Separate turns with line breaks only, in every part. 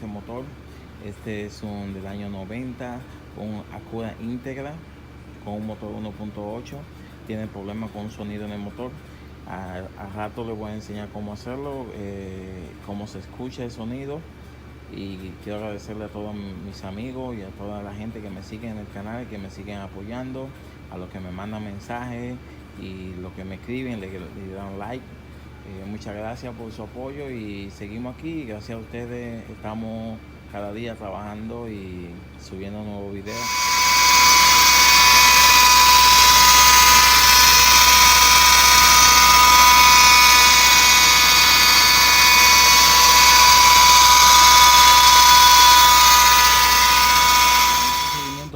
este motor. Este es un del año 90, un Acura íntegra con un motor 1.8. Tiene problemas con sonido en el motor. Al rato les voy a enseñar cómo hacerlo, cómo se escucha el sonido. Y quiero agradecerle a todos mis amigos y a toda la gente que me sigue en el canal, que me siguen apoyando, a los que me mandan mensajes y los que me escriben, le dan like. Muchas gracias por su apoyo y seguimos aquí. Gracias a ustedes estamos cada día trabajando y subiendo nuevos videos.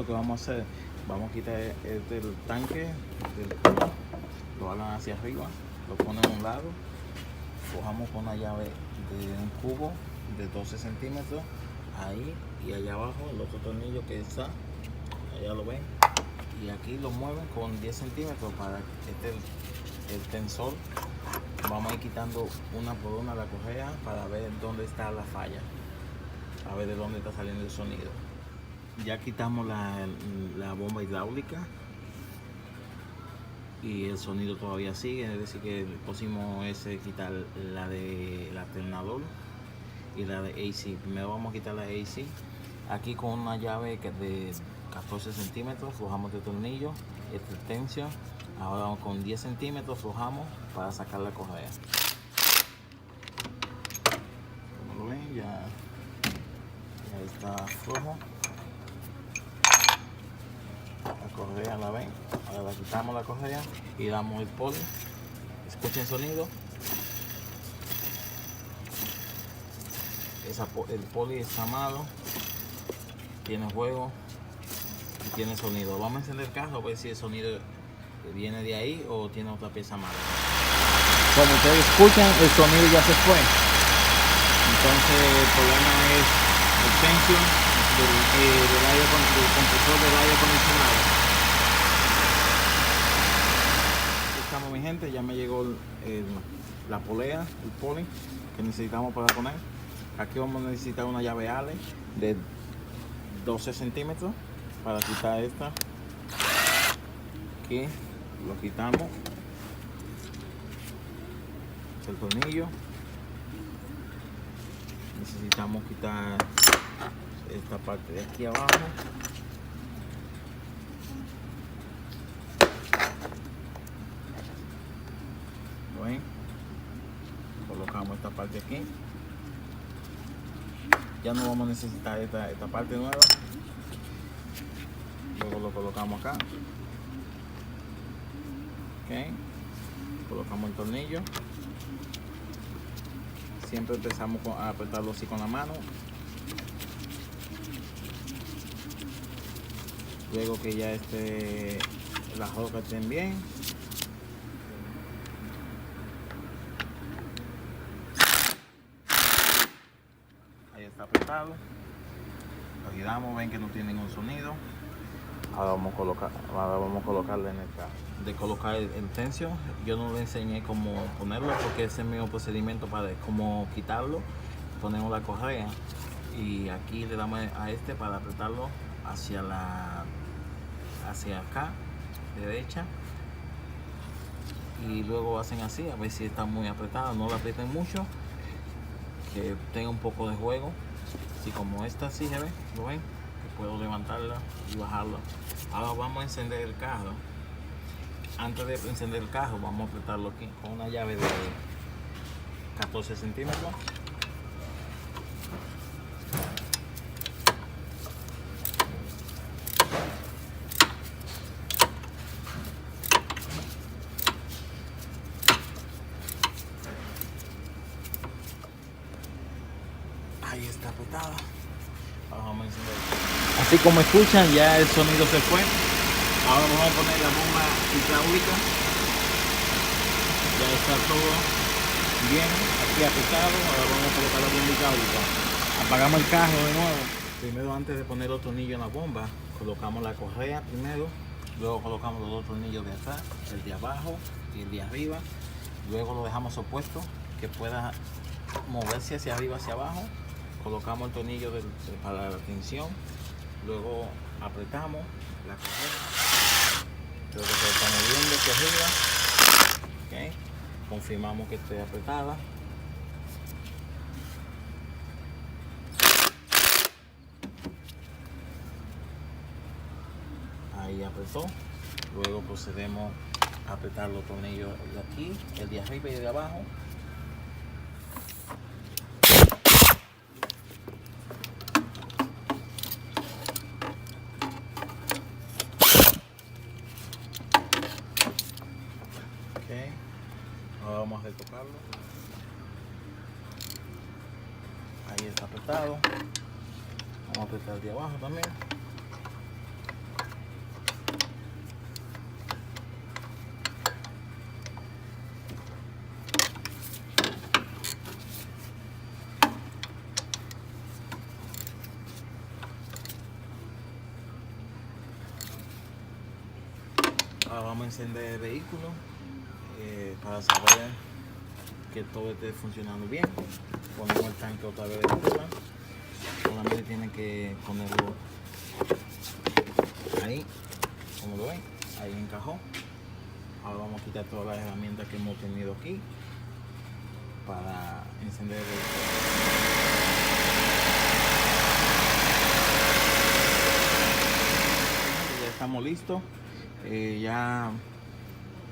Que vamos a hacer, vamos a quitar el tanque, lo hagan hacia arriba, lo ponen a un lado, cojamos con una llave de un cubo de 12 centímetros ahí, y allá abajo el otro tornillo que está, allá lo ven, y aquí lo mueven con 10 centímetros para el tensor. Vamos a ir quitando una por una la correa para ver dónde está la falla, a ver de dónde está saliendo el sonido. Ya quitamos la bomba hidráulica y el sonido todavía sigue, es decir que el próximo es quitar la del alternador y la de AC. Primero vamos a quitar la AC. Aquí con una llave de 14 centímetros flojamos el tornillo, este tensión. Ahora con 10 centímetros flojamos para sacar la correa. Como lo ven, ya está flojo. La correa la ven, ahora la quitamos la correa y damos el poli. Escuchen el sonido. El poli está malo, tiene juego y tiene sonido. Vamos a encender el carro a ver si el sonido viene de ahí o tiene otra pieza mala. Como ustedes escuchan, el sonido ya se fue. Entonces el problema es el tensión del compresor del aire acondicionado. Aquí estamos, mi gente, ya me llegó la polea, el poli que necesitamos para poner. Aquí vamos a necesitar una llave Ale de 12 centímetros para quitar esta. Aquí lo quitamos, el tornillo. Necesitamos quitar esta parte de aquí abajo. ¿Ven? Colocamos esta parte aquí. Ya no vamos a necesitar esta parte nueva. Luego lo colocamos acá. Okay. Colocamos el tornillo. Siempre empezamos a apretarlo así con la mano. Luego que ya las rocas estén bien, ahí está apretado, lo giramos, ven que no tiene ningún sonido. Ahora vamos a colocarle en el carro. De colocar el tensión, yo no le enseñé cómo ponerlo porque ese es el mismo procedimiento para cómo quitarlo. Ponemos la correa y aquí le damos a para apretarlo hacia acá, derecha, y luego hacen así, a ver si está muy apretado. No lo aprieten mucho, que tenga un poco de juego, así como esta, así se ve, lo ven, que puedo levantarla y bajarla. Ahora vamos a encender el carro. Antes de encender el carro vamos a apretarlo aquí con una llave de 14 centímetros. Ahí está apretada. Ahora vamos a encender. Así como escuchan, ya el sonido se fue. Ahora vamos a poner la bomba hidráulica. Ya está todo bien aquí apretado. Ahora vamos a colocar la bomba hidráulica. Apagamos el carro de nuevo. Primero, antes de poner los tornillos en la bomba, colocamos la correa primero. Luego colocamos los dos tornillos de atrás, el de abajo y el de arriba. Luego lo dejamos opuesto, que pueda moverse hacia arriba, hacia abajo. colocamos el tornillo para la tensión, luego apretamos la cajera, creo que se está moviendo hacia arriba, ¿okay? Confirmamos que esté apretada. Ahí apretó. Luego procedemos a apretar los tornillos de aquí, el de arriba y el de abajo. Okay. Ahora vamos a retocarlo. Ahí está apretado. Vamos a apretar el de abajo también. Ahora vamos a encender el vehículo para saber que todo esté funcionando bien. Ponemos el tanque otra vez de coolant. Solamente tienen que ponerlo ahí, como lo ven, ahí encajó. Ahora vamos a quitar todas las herramientas que hemos tenido aquí para encender el vehículo. Ya estamos listos.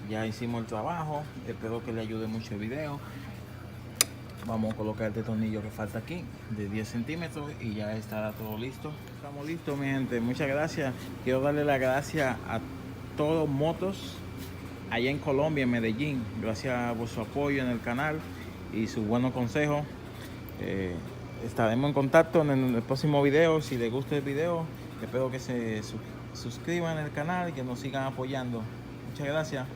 Ya hicimos el trabajo. Espero que le ayude mucho el video. Vamos a colocar este tornillo que falta aquí de 10 centímetros y ya estará todo listo. Estamos listos, mi gente. Muchas gracias. Quiero darle las gracias a todos motos allá en Colombia, en Medellín. Gracias por su apoyo en el canal y sus buenos consejos. Estaremos en contacto en el próximo video. Si les gusta el video, espero que se suscriban al canal y que nos sigan apoyando. Muchas gracias.